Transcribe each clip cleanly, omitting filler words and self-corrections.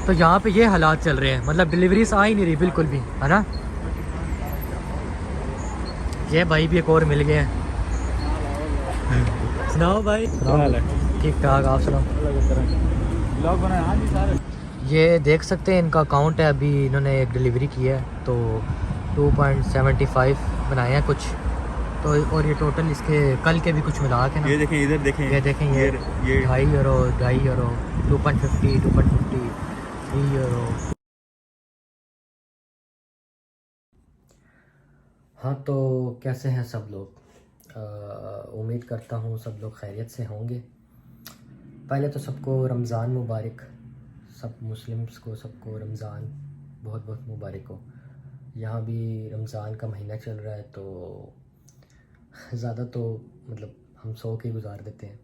तो यहाँ पे ये हालात चल रहे हैं, मतलब डिलीवरीज आ ही नहीं रही बिल्कुल भी, है ना। ये भाई भी एक और मिल गए हैं। सुनाओ भाई। ठीक ठाक, आप सुनाओ। ये देख सकते हैं इनका अकाउंट है, अभी इन्होंने एक डिलीवरी की है तो 2.75 बनाए हैं कुछ तो, और ये टोटल इसके कल के भी कुछ मिला के ना, ये देखें, इधर देखें, ये देखें, ये 2.5 यूरो 2.50 2.50 3 यूरो। हाँ तो कैसे हैं सब लोग? उम्मीद करता हूँ सब लोग खैरियत से होंगे। पहले तो सबको रमज़ान मुबारक, सब मुस्लिम्स को सबको रमज़ान बहुत बहुत मुबारक हो। यहाँ भी रमज़ान का महीना चल रहा है तो ज़्यादा तो मतलब हम सो के गुजार देते हैं।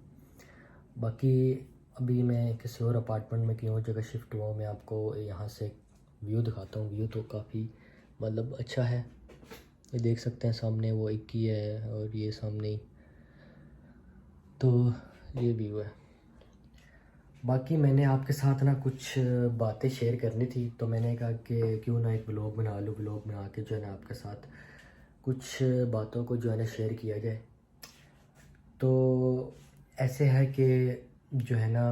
बाकी अभी मैं किसी और अपार्टमेंट में क्यों जगह शिफ्ट हुआ हूँ, मैं आपको यहाँ से व्यू दिखाता हूँ। व्यू तो काफ़ी मतलब अच्छा है, ये देख सकते हैं सामने वो एक ही है और ये सामने ही, तो ये व्यू है। बाकी मैंने आपके साथ ना कुछ बातें शेयर करनी थी तो मैंने कहा कि क्यों ना एक व्लॉग बना लूँ, व्लॉग बना के जो है ना आपके साथ कुछ बातों को जो है ना शेयर किया जाए। तो ऐसे है कि जो है ना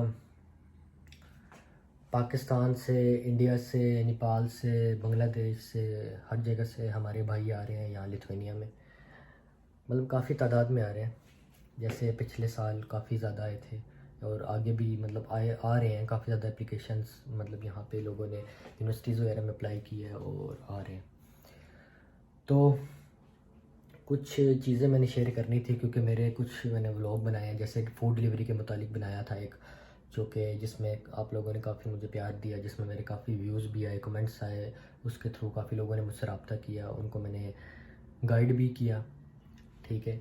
पाकिस्तान से, इंडिया से, नेपाल से, बांग्लादेश से, हर जगह से हमारे भाई आ रहे हैं यहाँ लिथुआनिया में, मतलब काफ़ी तादाद में आ रहे हैं। जैसे पिछले साल काफ़ी ज़्यादा आए थे और आगे भी मतलब आ रहे हैं काफ़ी ज़्यादा एप्लीकेशंस, मतलब यहाँ पे लोगों ने यूनिवर्सिटीज़ वगैरह में अप्लाई की है और आ रहे हैं। तो कुछ चीज़ें मैंने शेयर करनी थी क्योंकि मेरे कुछ मैंने व्लॉग बनाए हैं, जैसे फूड डिलीवरी के मुतालिक बनाया था एक, जो कि जिसमें आप लोगों ने काफ़ी मुझे प्यार दिया, जिसमें मेरे काफ़ी व्यूज़ भी आए, कमेंट्स आए, उसके थ्रू काफ़ी लोगों ने मुझसे रब्ता किया, उनको मैंने गाइड भी किया, ठीक है।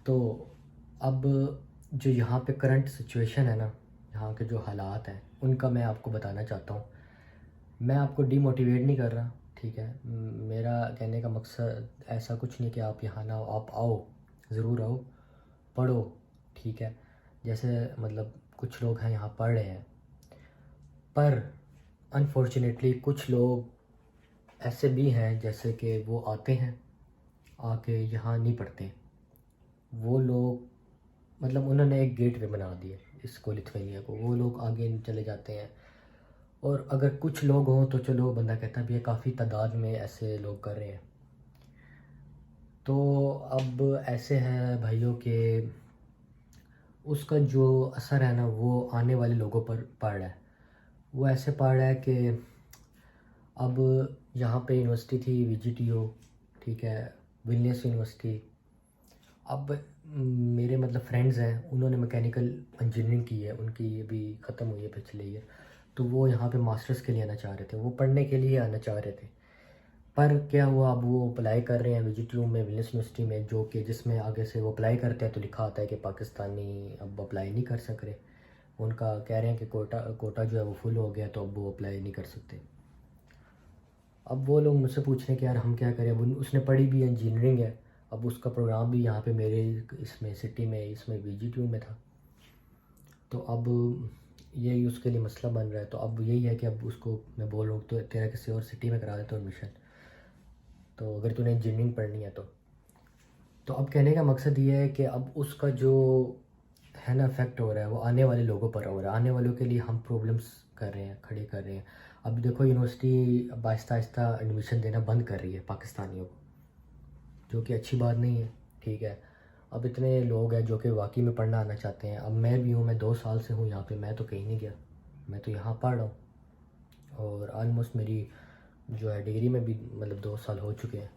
तो अब जो यहाँ पे करंट सिचुएशन है ना, यहाँ के जो हालात हैं उनका मैं आपको बताना चाहता हूँ। मैं आपको डीमोटिवेट नहीं कर रहा, ठीक है। मेरा कहने का मकसद ऐसा कुछ नहीं कि आप यहाँ ना आओ, आप आओ, ज़रूर आओ, पढ़ो, ठीक है। जैसे मतलब कुछ लोग हैं यहाँ पढ़ रहे हैं, पर अनफॉर्चुनेटली कुछ लोग ऐसे भी हैं जैसे कि वो आते हैं, आके यहाँ नहीं पढ़ते। वो लोग मतलब उन्होंने एक गेट वे बना दिया इसको, लिथुआनिया को, वो लोग आगे चले जाते हैं। और अगर कुछ लोग हों तो चलो बंदा कहता भी है, काफ़ी तादाद में ऐसे लोग कर रहे हैं। तो अब ऐसे हैं भाइयों के उसका जो असर है ना वो आने वाले लोगों पर पड़ रहा है। वो ऐसे पड़ रहा है कि अब यहाँ पे यूनिवर्सिटी थी VGTO, ठीक है, विलियम्स यूनिवर्सिटी। अब मेरे मतलब फ्रेंड्स हैं, उन्होंने मैकेनिकल इंजीनियरिंग की है, उनकी अभी ख़त्म हुई है पिछले ईयर, तो वो यहाँ पे मास्टर्स के लिए आना चाह रहे थे, वो पढ़ने के लिए आना चाह रहे थे। पर क्या हुआ, अब वो अप्लाई कर रहे हैं VGTO में, विलियम्स यूनिवर्सिटी में, जो कि जिसमें आगे से वो अप्लाई करते हैं तो लिखा आता है कि पाकिस्तानी अब अप्लाई नहीं कर सक रहे। उनका कह रहे हैं कि कोटा जो है वो फुल हो गया, तो अब वो अप्लाई नहीं कर सकते। अब वो लोग मुझसे पूछ रहे हैं कि यार हम क्या करें। अब उसने पढ़ी भी इंजीनियरिंग है, अब उसका प्रोग्राम भी यहाँ पे मेरे इसमें सिटी में, इसमें VGTO में था, तो अब यही उसके लिए मसला बन रहा है। तो अब यही है कि अब उसको मैं बोल रहा हूँ तो तेरा किसी और सिटी में करा देता हूँ एडमिशन, तो अगर तूने इंजीनियरिंग पढ़नी है तो अब कहने का मकसद ये है कि अब उसका जो है ना इफेक्ट हो रहा है वो आने वाले लोगों पर हो रहा है। आने वालों के लिए हम प्रॉब्लम्स कर रहे हैं, खड़े कर रहे हैं। अब देखो यूनिवर्सिटी अब आहिस्ता आहिस्ता एडमिशन देना बंद कर रही है पाकिस्तानियों को, जो कि अच्छी बात नहीं है, ठीक है। अब इतने लोग हैं जो कि वाकई में पढ़ना आना चाहते हैं। अब मैं भी हूँ, मैं 2 साल से हूँ यहाँ पे, मैं तो कहीं नहीं गया, मैं तो यहाँ पढ़ रहा हूँ और ऑलमोस्ट मेरी जो है डिग्री में भी मतलब 2 साल हो चुके हैं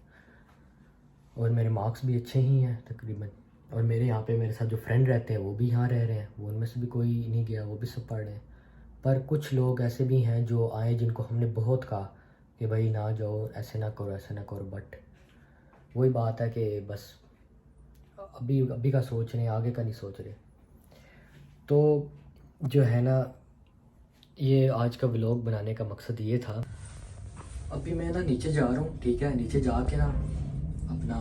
और मेरे मार्क्स भी अच्छे ही हैं तकरीबन। और मेरे यहाँ पे मेरे साथ जो फ्रेंड रहते हैं वो भी यहाँ रह रहे हैं, वो उनमें से भी कोई नहीं गया, वो भी सब पढ़ रहे हैं। पर कुछ लोग ऐसे भी हैं जो आए, जिनको हमने बहुत कहा कि भाई ना जाओ, ऐसे ना करो, ऐसे ना करो, बट वही बात है कि बस अभी का सोच रहे हैं, आगे का नहीं सोच रहे। तो जो है ना ये आज का व्लॉग बनाने का मकसद ये था। अभी मैं ना नीचे जा रहा हूँ, ठीक है, नीचे जाके ना अपना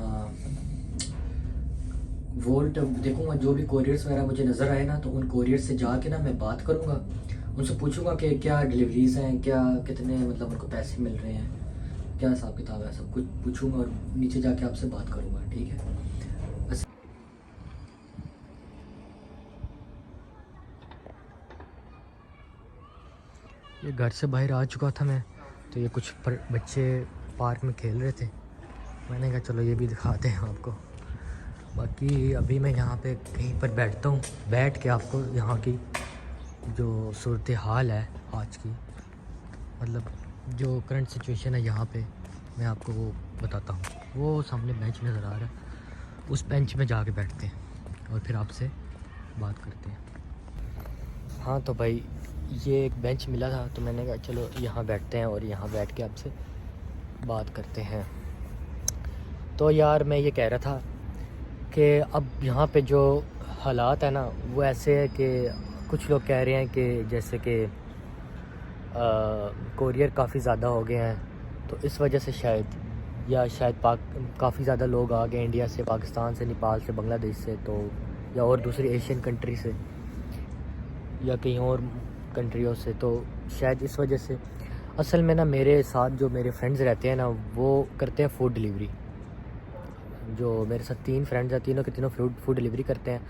वोल्ट देखूँगा, जो भी कोरियर्स वगैरह मुझे नज़र आए ना तो उन कोरियर से जाके ना मैं बात करूँगा उनसे पूछूंगा कि क्या डिलीवरीज़ हैं, क्या कितने मतलब उनको पैसे मिल रहे हैं, क्या हिसाब किताब है, सब कुछ पूछूंगा और नीचे जाके आपसे बात करूंगा, ठीक है। बस ये घर से बाहर आ चुका था मैं, तो ये कुछ बच्चे पार्क में खेल रहे थे, मैंने कहा चलो ये भी दिखाते हैं आपको। बाकी अभी मैं यहाँ पे कहीं पर बैठता हूँ, बैठ के आपको यहाँ की जो सूरत हाल है आज की, मतलब जो करंट सिचुएशन है यहाँ पे, मैं आपको वो बताता हूँ। वो सामने बेंच नज़र आ रहा है, उस बेंच में जाके बैठते हैं और फिर आपसे बात करते हैं। हाँ तो भाई ये एक बेंच मिला था, तो मैंने कहा चलो यहाँ बैठते हैं और यहाँ बैठ के आपसे बात करते हैं। तो यार मैं ये कह रहा था कि अब यहाँ पे जो हालात है ना वो ऐसे है कि कुछ लोग कह रहे हैं कि जैसे कि कोरियर काफ़ी ज़्यादा हो गए हैं, तो इस वजह से शायद काफ़ी ज़्यादा लोग आ गए इंडिया से, पाकिस्तान से, नेपाल से, बांग्लादेश से, तो या और दूसरी एशियन कंट्री से या कहीं और कंट्रियों से, तो शायद इस वजह से। असल में ना मेरे साथ जो मेरे फ्रेंड्स रहते हैं ना वो करते हैं फ़ूड डिलीवरी। जो मेरे साथ 3 फ्रेंड्स हैं, तीनों के तीनों फूड डिलीवरी करते हैं।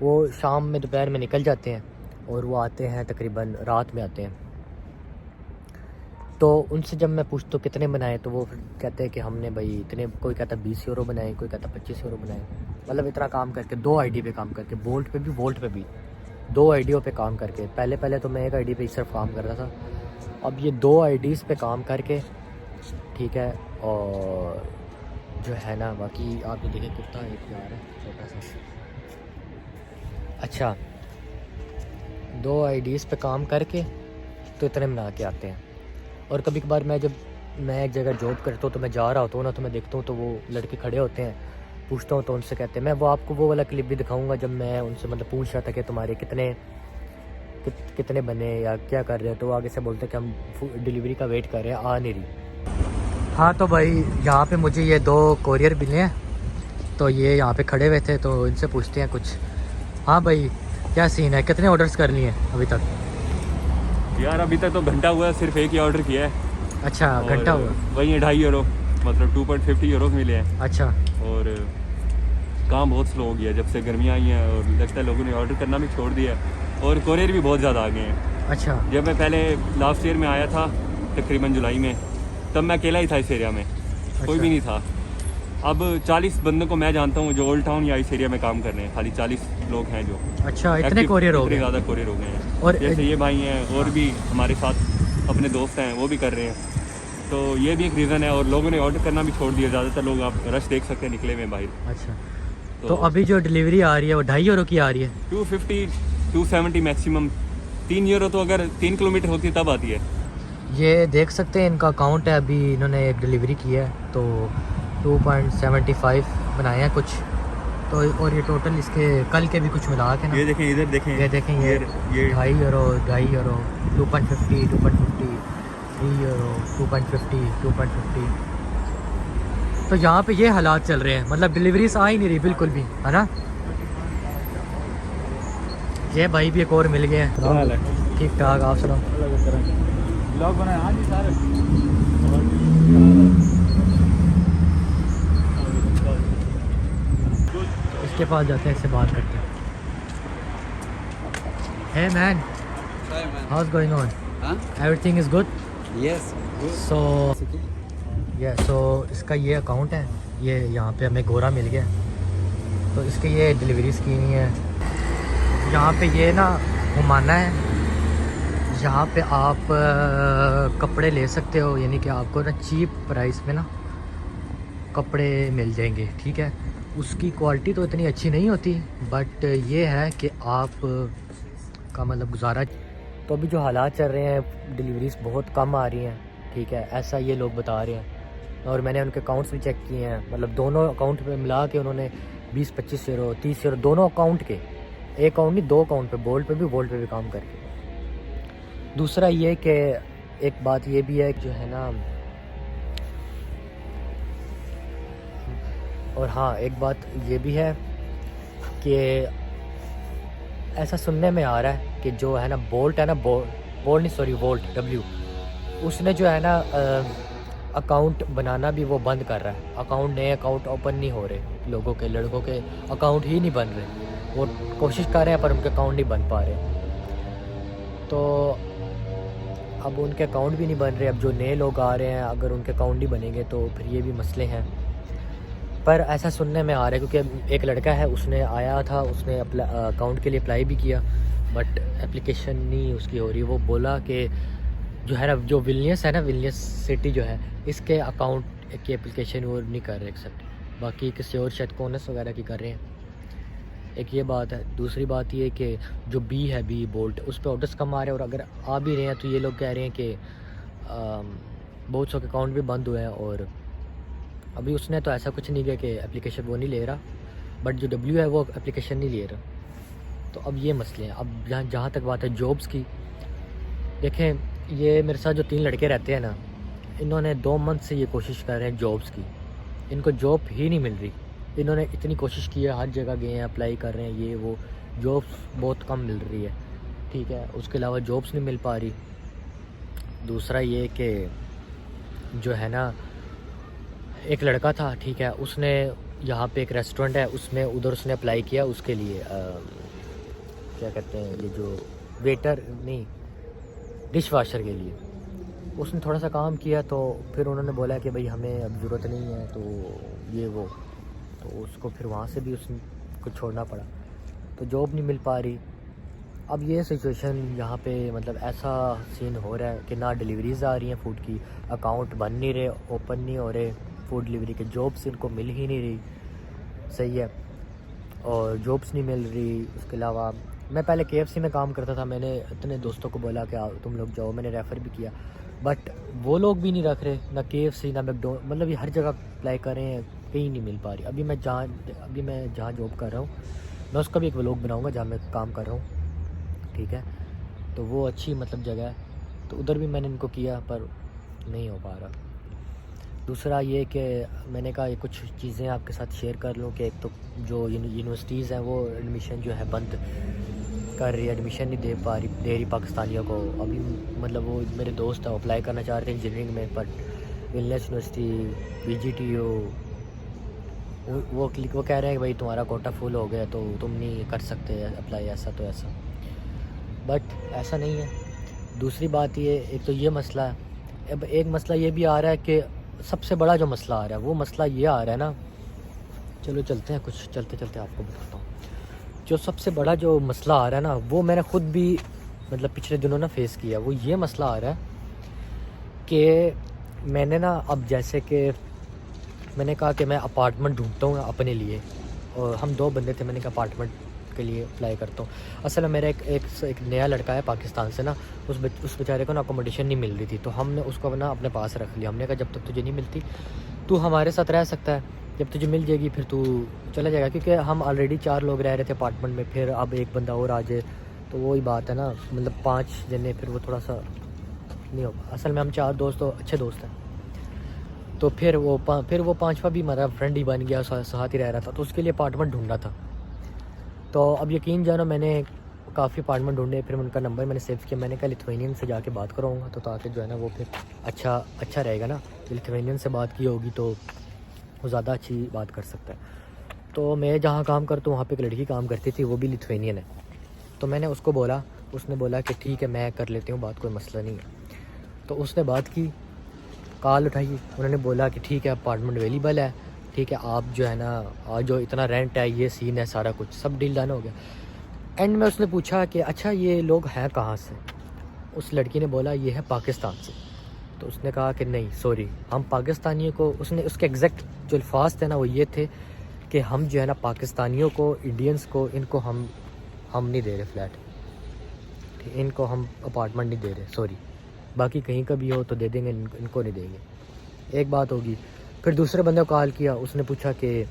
वो शाम में दोपहर में निकल जाते हैं और वो आते हैं तकरीबन रात में आते हैं। तो उनसे जब मैं पूछता हूँ कितने बनाए, तो वो कहते हैं कि हमने भाई इतने, कोई कहता 20 यूरो बनाए, कोई कहता 25 यूरो बनाए। मतलब इतना काम करके 2 आईडी पे काम करके, बोल्ट पे भी वोल्ट पे भी 2 आईडियों पे काम करके। पहले तो मैं एक आईडी पे सिर्फ काम कर रहा था, अब ये 2 आईडीज़ पे काम करके, ठीक है। और जो है ना बाकी आप ये देखें कुत्ता एक जा रहा है छोटा सा। अच्छा 2 आईडीज़ पे काम करके तो इतने बना के आते हैं। और कभी कभार मैं एक जगह जॉब करता हूँ तो मैं जा रहा होता हूँ ना, तो मैं देखता हूँ तो वो लड़के खड़े होते हैं, पूछता हूँ तो उनसे कहते हैं, मैं वो आपको वो वाला क्लिप भी दिखाऊंगा जब मैं उनसे मतलब पूछ रहा था कि तुम्हारे कितने बने या क्या कर रहे हो, तो वो आगे से बोलते हैं कि हम डिलीवरी का वेट कर रहे हैं, आ नहीं रही। हाँ तो भाई यहाँ पे मुझे ये 2 कोरियर मिले हैं, तो ये यहाँ पे खड़े हुए थे, तो इनसे पूछते हैं कुछ। हाँ भाई क्या सीन है, कितने ऑर्डर्स कर लिए हैं अभी तक? यार अभी तक तो घंटा हुआ है, सिर्फ एक ही ऑर्डर किया है। अच्छा घंटा हुआ? वही 2.5 यूरो, मतलब 2.50 यूरो मिले हैं। अच्छा। और काम बहुत स्लो हो गया जब से गर्मियाँ आई हैं, और लगता है लोगों ने ऑर्डर करना भी छोड़ दिया, और कोरियर भी बहुत ज़्यादा आ गए हैं। अच्छा। जब मैं पहले लास्ट ईयर में आया था तकरीबन जुलाई में, तब मैं अकेला ही था इस एरिया में, कोई भी नहीं था। अब 40 बंदों को मैं जानता हूँ जो ओल्ड टाउन या इस एरिया में काम कर रहे हैं, खाली 40 लोग हैं जो। अच्छा इतने कोरियर हो गए? ज़्यादा कोरियर हो गए हैं। और जैसे ये भाई हैं और भी हमारे साथ अपने दोस्त हैं, वो भी कर रहे हैं, तो ये भी एक रीज़न है। और लोगों ने ऑर्डर करना भी छोड़ दिया, ज़्यादातर लोग आप रश देख सकते हैं निकले हुए बाहर। अच्छा तो अभी जो डिलीवरी आ रही है वो 2.5 यूरो की आ रही है? 250 270 मैक्सिमम। 3 यूरो तो अगर 3 किलोमीटर होती है तब आती है। ये देख सकते हैं इनका अकाउंट है, अभी इन्होंने एक डिलीवरी की है तो 2.75 बनाए हैं कुछ, तो और ये टोटल इसके कल के भी कुछ मिला के ना, ये देखें, इधर देखें, ये देखें, ये 2.5 यूरो 2.5 यूरो 2.50 2.50 3 यूरो 2.50 2.50। तो यहाँ पे ये हालात चल रहे हैं, मतलब डिलीवरीज आ ही नहीं रही बिल्कुल भी, है ना। ये भाई भी एक और मिल गए हैं, ठीक ठाक। आप सुनाओ? ब्लॉग बनाए हाँ जी सारे। इसके पास जाते हैं, इससे बात करते हैं। Hey man, Hi man. how's going on? Huh? Everything is good? Yes. Good. So इसका ये अकाउंट है, ये यहाँ पे हमें गोरा मिल गया, तो इसके ये डिलीवरी स्कीम ही है। यहाँ पे ये ना हुमाना है, यहाँ पे आप कपड़े ले सकते हो, यानी कि आपको ना चीप प्राइस में ना कपड़े मिल जाएंगे, ठीक है। उसकी क्वालिटी तो इतनी अच्छी नहीं होती, बट ये है कि आप का मतलब गुजारा। तो अभी जो हालात चल रहे हैं डिलीवरीज बहुत कम आ रही हैं, ठीक है, ऐसा ये लोग बता रहे हैं। और मैंने उनके अकाउंट्स भी चेक किए हैं, मतलब दोनों अकाउंट पे मिला के उन्होंने 20-25 यूरो 30 यूरो दोनों अकाउंट के, एक अकाउंट नहीं 2 अकाउंट पे, बोल्ट पे भी वोल्ट पे भी काम करके। दूसरा ये कि एक बात ये भी है जो है ना, और हाँ एक बात ये भी है कि ऐसा सुनने में आ रहा है कि जो है ना बोल्ट है ना, वोल्ट नहीं सॉरी वोल्ट W, उसने जो है ना अकाउंट बनाना भी वो बंद कर रहा है। अकाउंट नए अकाउंट ओपन नहीं हो रहे लोगों के, लड़कों के अकाउंट ही नहीं बन रहे। वो कोशिश कर रहे हैं पर उनके अकाउंट नहीं बन पा रहे। तो अब उनके अकाउंट भी नहीं बन रहे। अब जो नए लोग आ रहे हैं अगर उनके अकाउंट नहीं बनेंगे तो फिर ये भी मसले हैं। पर ऐसा सुनने में आ रहा है क्योंकि एक लड़का है उसने आया था, उसने अकाउंट के लिए अप्लाई भी किया बट एप्लीकेशन नहीं उसकी हो रही। वो बोला कि जो है ना जो विलियस है ना, विलियस सिटी जो है, इसके अकाउंट की एप्लीकेशन वो नहीं कर रहे एक्सेप्ट, बाकी किसी और शायद कोनस वगैरह की कर रहे हैं। एक ये बात है। दूसरी बात ये कि जो बी है, बी बोल्ट, उस पर ऑर्डर्स कम आ रहे हैं और अगर आ भी रहे हैं तो ये लोग कह रहे हैं कि बहुत सौ के अकाउंट भी बंद हुए हैं। और अभी उसने तो ऐसा कुछ नहीं किया कि एप्लीकेशन वो नहीं ले रहा, बट जो W है वो एप्लीकेशन नहीं ले रहा। तो अब ये मसले हैं। अब जहाँ तक बात है जॉब्स की, देखें ये मेरे साथ जो 3 लड़के रहते हैं ना, इन्होंने 2 मंथ से ये कोशिश कर रहे हैं जॉब्स की, इनको जॉब ही नहीं मिल रही। इन्होंने इतनी कोशिश की है, हर जगह गए हैं, अप्लाई कर रहे हैं, ये वो, जॉब्स बहुत कम मिल रही है, ठीक है। उसके अलावा जॉब्स नहीं मिल पा रही। दूसरा ये कि जो है ना एक लड़का था, ठीक है, उसने यहाँ पे एक रेस्टोरेंट है उसमें, उधर उसने अप्लाई किया उसके लिए क्या कहते हैं ये जो वेटर नहीं, डिश वाशर के लिए। उसने थोड़ा सा काम किया तो फिर उन्होंने बोला कि भाई हमें अब ज़रूरत नहीं है, तो ये वो, तो उसको फिर वहाँ से भी उसको छोड़ना पड़ा। तो जॉब नहीं मिल पा रही। अब ये सिचुएशन यहाँ पे मतलब ऐसा सीन हो रहा है कि ना डिलीवरीज़ आ रही हैं फूड की, अकाउंट बन नहीं रहे, ओपन नहीं हो रहे फूड डिलीवरी के, जॉब्स इनको मिल ही नहीं रही, सही है, और जॉब्स नहीं मिल रही। उसके अलावा मैं पहले KFC में काम करता था, मैंने इतने दोस्तों को बोला कि तुम लोग जाओ, मैंने रेफ़र भी किया, बट वो लोग भी नहीं रख रहे, ना KFC ना मैकडोनल्ड, मतलब ये हर जगह अप्लाई कर रहे हैं, कहीं नहीं मिल पा रही। अभी मैं जहाँ जॉब कर रहा हूँ, मैं उसका भी एक व्लॉग बनाऊँगा जहाँ मैं काम कर रहा हूँ, ठीक है। तो वो अच्छी मतलब जगह है, तो उधर भी मैंने इनको किया पर नहीं हो पा रहा। दूसरा ये कि मैंने कहा ये कुछ चीज़ें आपके साथ शेयर कर लूँ कि एक तो जो यूनिवर्सिटीज़ हैं वो एडमिशन जो है बंद कर रही है, एडमिशन नहीं दे रही पाकिस्तानियों को। अभी मतलब वो मेरे दोस्त है, अप्लाई करना चाह रहे थे इंजीनियरिंग में, बट विलियस यूनिवर्सिटी, VGTU, वो कह रहे हैं कि भाई तुम्हारा कोटा फुल हो गया तो तुम नहीं कर सकते अप्लाई, ऐसा तो ऐसा, बट ऐसा नहीं है। दूसरी बात ये, एक तो ये मसला है। अब एक मसला ये भी आ रहा है कि सबसे बड़ा जो मसला आ रहा है वो मसला ये आ रहा है ना, चलो चलते हैं, कुछ चलते चलते आपको बताता हूँ। जो सबसे बड़ा जो मसला आ रहा है ना, वो मैंने ख़ुद भी मतलब पिछले दिनों ना फेस किया। वो ये मसला आ रहा है कि मैंने ना, अब जैसे कि मैंने कहा कि मैं अपार्टमेंट ढूंढता हूँ अपने लिए, और हम 2 बंदे थे, मैंने कहा अपार्टमेंट के लिए अप्लाई करता हूँ। असल में मेरा एक नया लड़का है पाकिस्तान से ना, उस बेचारे को ना अकोमोडेशन नहीं मिल रही थी, तो हमने उसको ना अपने पास रख लिया। हमने कहा जब तक तुझे नहीं मिलती तू हमारे साथ रह सकता है, जब तुझे मिल जाएगी फिर तू चला जाएगा, क्योंकि हम ऑलरेडी 4 लोग रह रहे थे अपार्टमेंट में, फिर अब एक बंदा और आ जाए तो वही बात है ना, मतलब 5 जने, फिर वो थोड़ा सा नहीं होगा। असल में हम 4 दोस्त तो अच्छे दोस्त हैं, तो फिर वो 5वां भी हमारा फ्रेंड ही बन गया, साथ ही रह रहा था, तो उसके लिए अपार्टमेंट ढूंढना था। तो अब यकीन जानो मैंने काफ़ी अपार्टमेंट ढूंढे, फिर उनका नंबर मैंने सेव किया। मैंने कहा लिथुआनियन से जाके बात कराऊंगा, तो ताकि जो है ना वो फिर अच्छा रहेगा ना, लिथुआनियन से बात की होगी तो वो ज़्यादा अच्छी बात कर सकता है। तो मैं जहाँ काम करता हूँ वहाँ पे एक लड़की काम करती थी, वो भी लिथुआनियन है। तो मैंने उसको बोला, उसने बोला कि ठीक है मैं कर लेती हूँ बात, कोई मसला नहीं है। तो उसने बात की, कॉल उठाई, उन्होंने बोला कि ठीक है अपार्टमेंट अवेलेबल है, ठीक है आप जो है ना आज जो इतना रेंट है, ये सीन है, सारा कुछ सब डील डन हो गया। एंड में उसने पूछा कि अच्छा ये लोग हैं कहाँ से। उस लड़की ने बोला ये है पाकिस्तान से। तो उसने कहा कि नहीं सॉरी, हम पाकिस्तानियों को, उसके एग्जैक्ट जो अल्फाज थे ना वो ये थे कि हम जो है ना पाकिस्तानियों को, इंडियंस को, इनको हम नहीं दे रहे फ्लैट, इनको हम अपार्टमेंट नहीं दे रहे, सॉरी, बाकी कहीं का भी हो तो दे देंगे, इनको नहीं देंगे। एक बात होगी। फिर दूसरे बंदे को कॉल किया, उसने पूछा कि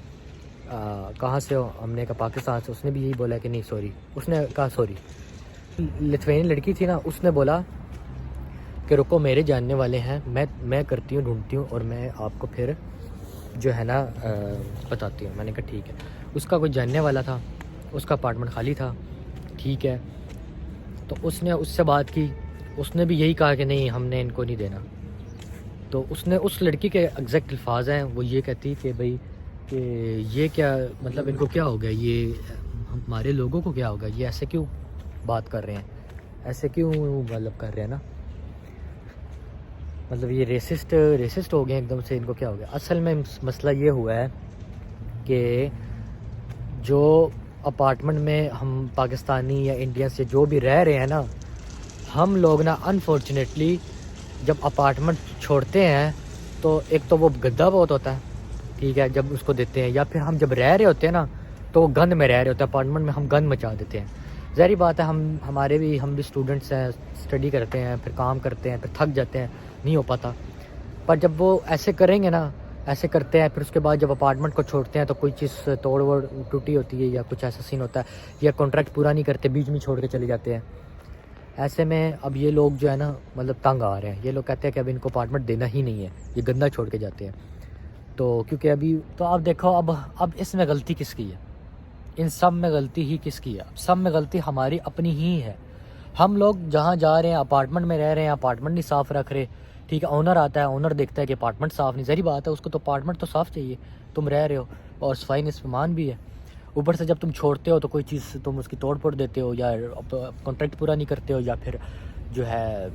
कहाँ से हो, हमने कहा पाकिस्तान से। उसने भी यही बोला कि नहीं सॉरी, उसने कहा सॉरी। लिथुआनियन लड़की थी ना, उसने बोला कि रुको मेरे जानने वाले हैं, मैं करती हूँ, ढूंढती हूँ और मैं आपको फिर जो है ना बताती हूँ। मैंने कहा ठीक है। उसका कोई जानने वाला था, उसका अपार्टमेंट खाली था, ठीक है। तो उसने उससे बात की, उसने भी यही कहा कि नहीं, हमने इनको नहीं देना। तो उसने, उस लड़की के एग्जैक्ट अल्फाज हैं, वो ये कहती कि भाई कि ये क्या, मतलब इनको क्या हो गया, ये हमारे लोगों को क्या होगा, ये ऐसे क्यों बात कर रहे हैं, ऐसे क्यों मतलब कर रहे हैं ना, मतलब ये रेसिस्ट हो गए एकदम से, इनको क्या हो गया। असल में मसला ये हुआ है कि जो अपार्टमेंट में हम पाकिस्तानी या इंडियन से जो भी रह रहे हैं ना, हम लोग ना अनफॉर्चुनेटली जब अपार्टमेंट छोड़ते हैं तो एक तो वो गंदा बहुत होता है, ठीक है, जब उसको देते हैं, या फिर हम जब रह रहे होते हैं ना तो वो गंद में रह रहे होते हैं, अपार्टमेंट में हम गंद मचा देते हैं। ज़ाहिर बात है, हम भी स्टूडेंट्स हैं, स्टडी करते हैं, फिर काम करते हैं, फिर थक जाते हैं, नहीं हो पाता। पर जब वो ऐसे करेंगे ना, ऐसे करते हैं, फिर उसके बाद जब अपार्टमेंट को छोड़ते हैं तो कोई चीज़ तोड़ वोड़ टूटी होती है या कुछ ऐसा सीन होता है, या कॉन्ट्रैक्ट पूरा नहीं करते, बीच में छोड़ के चले जाते हैं। ऐसे में अब ये लोग जो है ना, मतलब तंग आ रहे हैं, ये लोग कहते हैं कि अब इनको अपार्टमेंट देना ही नहीं है, ये गंदा छोड़ के जाते हैं। तो क्योंकि अभी तो आप देखो, अब इसमें गलती किसकी है, इन सब में गलती ही किसकी है, सब में गलती हमारी अपनी ही है। हम लोग जहाँ जा रहे हैं, अपार्टमेंट में रह रहे हैं, अपार्टमेंट नहीं साफ़ रख रहे, ठीक है, ओनर आता है, ओनर देखता है कि अपार्टमेंट साफ़ नहीं, ज़ाहिर बात है उसको तो अपार्टमेंट तो साफ़ चाहिए, तुम रह रहे हो और सफाई निस्मान भी है। ऊपर से जब तुम छोड़ते हो तो कोई चीज़ तुम उसकी तोड़ फोड़ देते हो, या कॉन्ट्रैक्ट पूरा नहीं करते हो, या फिर जो है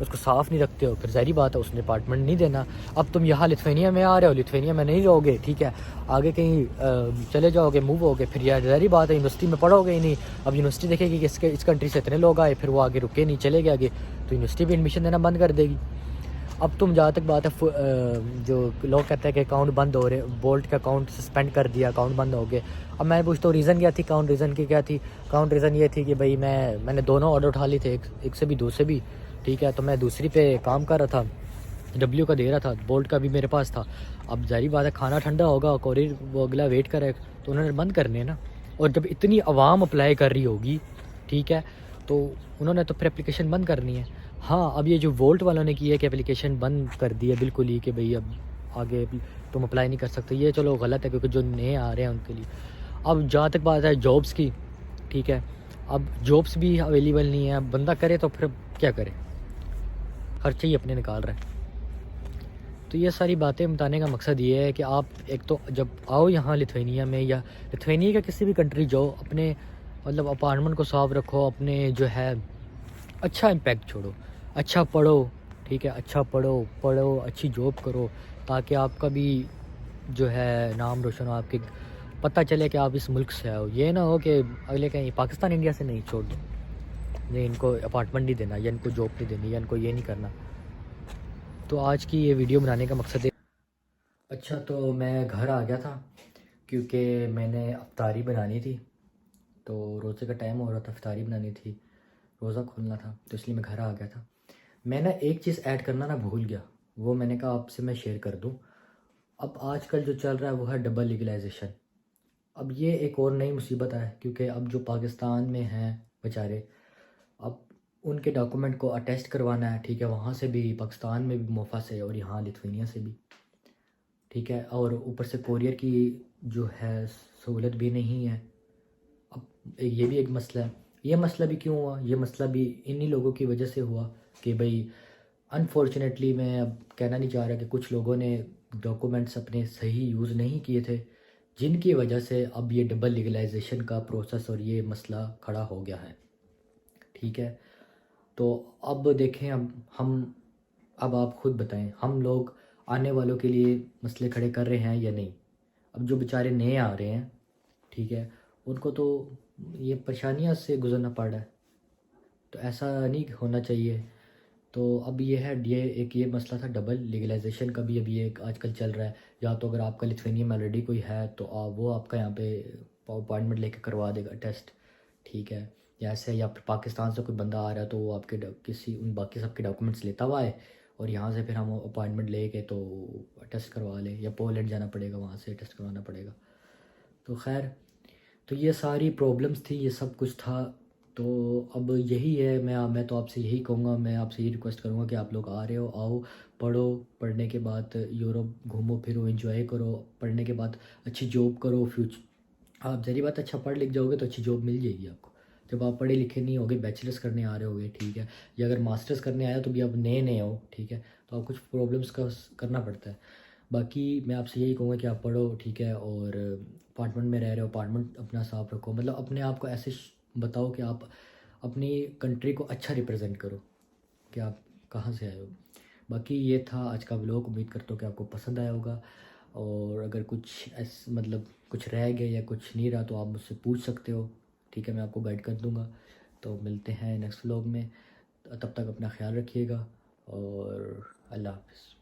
उसको साफ़ नहीं रखते हो, फिर ज़ाहिर बात है उसने अपार्टमेंट नहीं देना। अब तुम यहाँ लिथुआनिया में आ रहे हो, लिथुआनिया में नहीं रहोगे, ठीक है, आगे कहीं चले जाओगे, मूव होगे, फिर यार ज़ाहिर बात है यूनिवर्सिटी में पढ़ोगे ही नहीं। अब यूनिवर्सिटी देखेगी कि इस कंट्री से इतने लोग आए, फिर वो आगे रुके नहीं, चले गए आगे, तो यूनिवर्सिटी भी एडमिशन देना बंद कर देगी। अब तुम जहाँ तक बात है, जो लोग कहते हैं कि अकाउंट बंद हो रहे, बोल्ट का अकाउंट सस्पेंड कर दिया, अकाउंट बंद हो गए। अब मैं पूछता हूँ रीज़न क्या थी, अकाउंट रीज़न की क्या थी। अकाउंट रीज़न ये थी कि भाई मैंने दोनों ऑर्डर उठा ली थे, एक से भी दो से भी, ठीक है, तो मैं दूसरी पे काम कर रहा था, डब्ल्यू का दे रहा था, बोल्ट का भी मेरे पास था। अब जारी बात है, खाना ठंडा होगा, कोरियर वो अगला वेट करे, तो उन्होंने बंद करने ना। और जब इतनी आवाम अप्लाई कर रही होगी, ठीक है, तो उन्होंने तो फिर एप्लीकेशन बंद करनी है। हाँ, अब ये जो वोल्ट वालों ने की है कि एप्लीकेशन बंद कर दी है बिल्कुल ही, कि भाई अब आगे तुम अप्लाई नहीं कर सकते, ये चलो गलत है, क्योंकि जो नए आ रहे हैं उनके लिए। अब जहाँ तक बात है जॉब्स की, ठीक है, अब जॉब्स भी अवेलेबल नहीं है, अब बंदा करे तो फिर क्या करे, खर्चे ही अपने निकाल रहे हैं। तो ये सारी बातें बताने का मकसद ये है कि आप एक तो जब आओ यहाँ लिथुआनिया में, या लिथुआनिया का किसी भी कंट्री जाओ, अपने मतलब अपार्टमेंट को साफ रखो, अपने जो है अच्छा इम्पैक्ट छोड़ो, अच्छा पढ़ो, ठीक है, अच्छा पढ़ो, अच्छी जॉब करो, ताकि आपका भी जो है नाम रोशन हो, आपके पता चले कि आप इस मुल्क से आओ। ये ना हो कि अगले कहीं पाकिस्तान इंडिया से नहीं, छोड़ दो, नहीं इनको अपार्टमेंट नहीं देना, या इनको जॉब नहीं देनी, या इनको ये नहीं करना। तो आज की ये वीडियो बनाने का मकसद है। अच्छा, तो मैं घर आ गया था क्योंकि मैंने अफ्तारी बनानी थी, तो रोज़े का टाइम हो रहा था, अफ्तारी बनानी थी, रोज़ा खोलना था, तो इसलिए मैं घर आ गया था। मैं ना एक चीज़ ऐड करना ना भूल गया, वो मैंने कहा आपसे मैं शेयर कर दूं। अब आजकल जो चल रहा है वो है डबल लीगलाइजेशन। अब ये एक और नई मुसीबत है, क्योंकि अब जो पाकिस्तान में हैं बेचारे, अब उनके डॉक्यूमेंट को अटेस्ट करवाना है, ठीक है, वहाँ से भी, पाकिस्तान में भी मोफा से, और यहाँ लिथुआनिया से भी, ठीक है, और ऊपर से कोरियर की जो है सहूलत भी नहीं है। अब ये भी एक मसला है। ये मसला भी क्यों हुआ, ये मसला भी इन्हीं लोगों की वजह से हुआ कि भाई अनफॉर्चुनेटली, मैं अब कहना नहीं चाह रहा कि कुछ लोगों ने डॉक्यूमेंट्स अपने सही यूज़ नहीं किए थे, जिनकी वजह से अब ये डबल लीगलाइजेशन का प्रोसेस और ये मसला खड़ा हो गया है, ठीक है। तो अब देखें, अब आप खुद बताएं, हम लोग आने वालों के लिए मसले खड़े कर रहे हैं या नहीं। अब जो बेचारे नए आ रहे हैं, ठीक है, उनको तो ये परेशानियां से गुजरना पड़ रहा है, तो ऐसा नहीं होना चाहिए। तो अब ये है, ये मसला था डबल लीगलाइजेशन का भी, अब ये आजकल चल रहा है। या तो अगर आपका लिथुआनिया में ऑलरेडी कोई है तो वो आपका यहाँ पे अपॉइंटमेंट लेके करवा देगा टेस्ट, ठीक है, या ऐसे, या फिर पाकिस्तान से कोई बंदा आ रहा है तो वो आपके किसी उन बाकी सबके डॉक्यूमेंट्स लेता हुआ है, और यहाँ से फिर हम अपॉइंटमेंट लेके तो टेस्ट करवा लें, या पोलैंड जाना पड़ेगा, वहाँ से टेस्ट करवाना पड़ेगा। तो खैर, तो ये सारी प्रॉब्लम्स थी, ये सब कुछ था। तो अब यही है, मैं तो आपसे यही कहूँगा, मैं आपसे यही रिक्वेस्ट करूँगा कि आप लोग आ रहे हो, आओ, पढ़ो, पढ़ने के बाद यूरोप घूमो फिरो, एंजॉय करो, पढ़ने के बाद अच्छी जॉब करो, फ्यूचर आप जरी बात अच्छा पढ़ लिख जाओगे तो अच्छी जॉब मिल जाएगी आपको, जब आप पढ़े लिखे नहीं होगे, बैचलर्स करने आ रहे होगे, ठीक है, या अगर मास्टर्स करने आए हो तो भी आप नए नए हो, ठीक है, तो आप कुछ प्रॉब्लम्स का करना पड़ता है। बाकी मैं आपसे यही कहूँगा कि आप पढ़ो, ठीक है, और अपार्टमेंट में रह रहे हो, अपार्टमेंट अपना साफ रखो, मतलब अपने आप को ऐसे बताओ कि आप अपनी कंट्री को अच्छा रिप्रेजेंट करो कि आप कहाँ से आए हो। बाकी ये था आज का व्लॉग, उम्मीद करता हूँ कि आपको पसंद आया होगा, और अगर कुछ मतलब कुछ रह गया या कुछ नहीं रहा तो आप मुझसे पूछ सकते हो, ठीक है, मैं आपको गाइड कर दूँगा। तो मिलते हैं नेक्स्ट व्लॉग में, तब तक अपना ख्याल रखिएगा और अल्लाह हाफ़िज़।